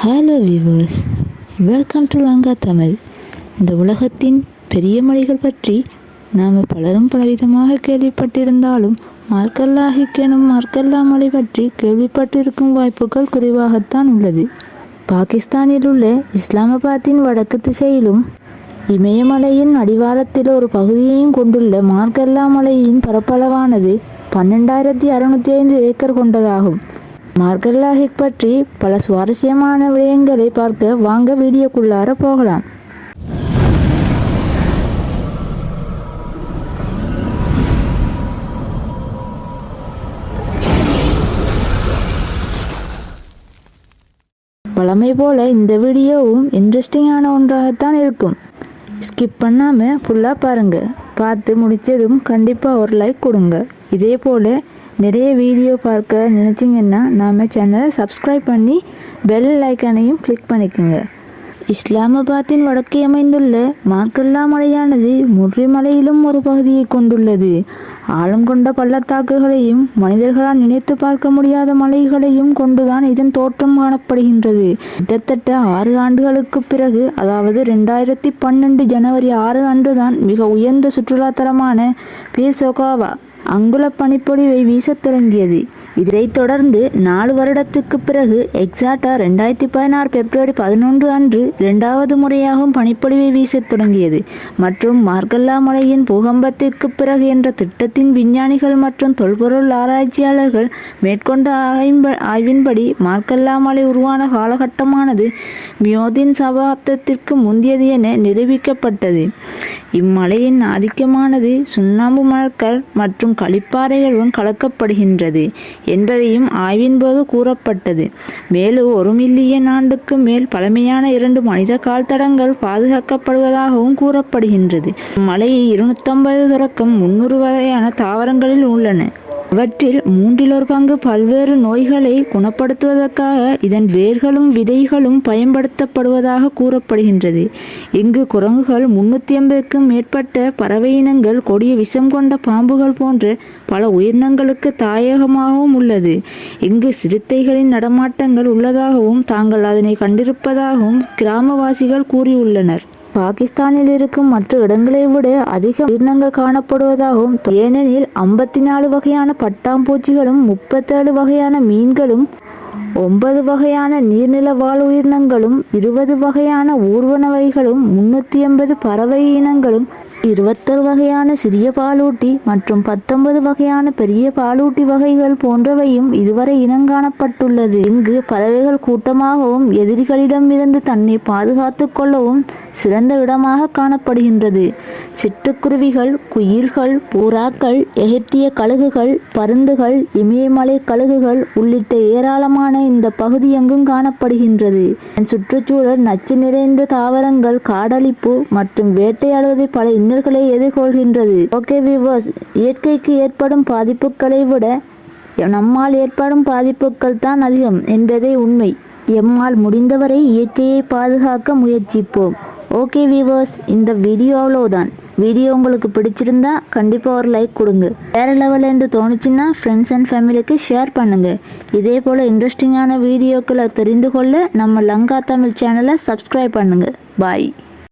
Hello viewers, welcome to Lanka Tamil. இந்த உலகத்தின் பெரிய மலைகள் பற்றி நாம் பலரும் பலவிதமாக கேள்விப்பட்டிருந்தாலும் மார்கல்லாஹிக் எனும் மார்கல்லா மலை பற்றி கேள்விப்பட்டிருக்கும் வாய்ப்புகள் குறைவாகத்தான் உள்ளது. பாகிஸ்தானில் உள்ள இஸ்லாமாபாத்தின் வடக்கு திசையிலும் இமயமலையின் அடிவாரத்தில் ஒரு பகுதியையும் கொண்டுள்ள மார்கல்லா மலையின் பரப்பளவானது 12,605 ஏக்கர் கொண்டதாகும். மார்கல்லாஹிக் பற்றி பல சுவாரஸ்யமான விடயங்களை பார்க்க வாங்க வீடியோக்குள்ளார போகலாம். பழமை போல இந்த வீடியோவும் இன்ட்ரெஸ்டிங்கான ஒன்றாகத்தான் இருக்கும். ஸ்கிப் பண்ணாமல் ஃபுல்லாக பாருங்கள். பார்த்து முடித்ததும் கண்டிப்பாக ஒரு லைக் கொடுங்க. இதே போல் நிறைய வீடியோ பார்க்க நினச்சிங்கன்னா நம்ம சேனலை சப்ஸ்கிரைப் பண்ணி பெல் ஐக்கானையும் கிளிக் பண்ணிக்கோங்க. இஸ்லாமாபாத்தின் வடக்கே அமைந்துள்ள மார்கல்லா மலையானது முர்ரி மலையிலும் ஒரு பகுதியை கொண்டுள்ளது. ஆழம் கொண்ட பள்ளத்தாக்குகளையும் மனிதர்களால் நினைத்து பார்க்க முடியாத மலைகளையும் கொண்டுதான் இதன் தோற்றம் காணப்படுகின்றது. கிட்டத்தட்ட 6 ஆண்டுகளுக்கு பிறகு, அதாவது 2012 ஜனவரி 6 அன்றுதான் மிக உயர்ந்த சுற்றுலாத்தலமான பீர் சோகாவா அங்குல பனிப்பொழிவை வீசத் தொடங்கியது. இதைத் தொடர்ந்து 4 வருடத்துக்கு பிறகு எக்ஸாக்டா 2016 பிப்ரவரி 11 அன்று 2வது முறையாகவும் பனிப்பொழிவை வீசத் தொடங்கியது. மற்றும் மார்கல்லா மலையின் பூகம்பத்திற்கு பிறகு என்ற திட்டத்தின் விஞ்ஞானிகள் மற்றும் தொல்பொருள் ஆராய்ச்சியாளர்கள் மேற்கொண்ட ஆய்வின்படி மார்கல்லா மலை உருவான காலகட்டமானது மியோதின் சகாப்தத்திற்கு முந்தியது என நிரூபிக்கப்பட்டது. இம்மலையின் ஆதிக்கமானது சுண்ணாம்பு மணற்கல் மற்றும் களிப்பாறைகளுடன் கலக்கப்படுகின்றது என்பதையும் ஆய்வின் போது கூறப்பட்டது. மேலும் 1 மில்லியன் ஆண்டுக்கு மேல் பழமையான 2 மனித கால் தடங்கள் பாதுகாக்கப்படுவதாகவும் கூறப்படுகின்றது. மலையை 250 தொடக்கம் 300 வகையான தாவரங்களில் உள்ளன. அவற்றில் 1/3 பங்கு பல்வேறு நோய்களை குணப்படுத்துவதற்காக இதன் வேர்களும் விதைகளும் பயன்படுத்தப்படுவதாக கூறப்படுகின்றது. இங்கு குரங்குகள், 350க்கும் மேற்பட்ட பறவை இனங்கள், கொடிய விஷம் கொண்ட பாம்புகள் போன்ற பல உயிரினங்களுக்கு தாயகமாகவும் உள்ளது. இங்கு சிறுத்தைகளின் நடமாட்டங்கள் உள்ளதாகவும் தாங்கள் அதனை கண்டிருப்பதாகவும் கிராமவாசிகள் கூறியுள்ளனர். பாகிஸ்தானில் இருக்கும் மற்ற இடங்களை விட அதிக உயிரினங்கள் காணப்படுவதாகவும், ஏனெனில் 54 வகையான பட்டாம்பூச்சிகளும் 37 வகையான மீன்களும் 9 வகையான நீர்நில வாழ் உயிரினங்களும் 20 வகையான ஊர்வனவைகளும் 380 பறவை இனங்களும் 21 வகையான சிறிய பாலூட்டி மற்றும் 19 வகையான பெரிய பாலூட்டி வகைகள் போன்றவையும் இதுவரை இனங்காணப்பட்டுள்ளது. இங்கு பறவைகள் கூட்டமாகவும் எதிரிகளிடம் இருந்து தன்னை பாதுகாத்து கொள்ளவும் சிறந்த இடமாக காணப்படுகின்றது. சிட்டுக்குருவிகள், குயில்கள், புறாக்கள், எகிப்திய கழுகுகள், பருந்துகள், இமயமலை கழுகுகள் உள்ளிட்ட ஏராளமான இந்த பகுதி எங்கும் காணப்படுகின்றது. சுற்றுச்சூழல் நச்சு நிறைந்த தாவரங்கள், காடழிப்பு மற்றும் வேட்டையாடுவதை பல இன்னல்களை எதிர்கொள்கின்றது. ஓகே வியூவர்ஸ், இயற்கைக்கு ஏற்படும் பாதிப்புகளை விட நம்மால் ஏற்படும் பாதிப்புகள் தான் அதிகம் என்பதே உண்மை. எம்மால் முடிந்தவரை இயற்கையை பாதுகாக்க முயற்சிப்போம். ஓகே வியூவர்ஸ், இந்த வீடியோ அவ்வளோதான். வீடியோ உங்களுக்கு பிடிச்சிருந்தா கண்டிப்பாக ஒரு லைக் கொடுங்க. வேறு லெவலில் என்று தோணுச்சுன்னா ஃப்ரெண்ட்ஸ் அண்ட் ஃபேமிலிக்கு ஷேர் பண்ணுங்கள். இதே போல் இன்ட்ரெஸ்டிங்கான வீடியோக்களை தெரிந்து கொள்ள நம்ம லங்கா தமிழ் சேனலை சப்ஸ்கிரைப் பண்ணுங்கள். பாய்.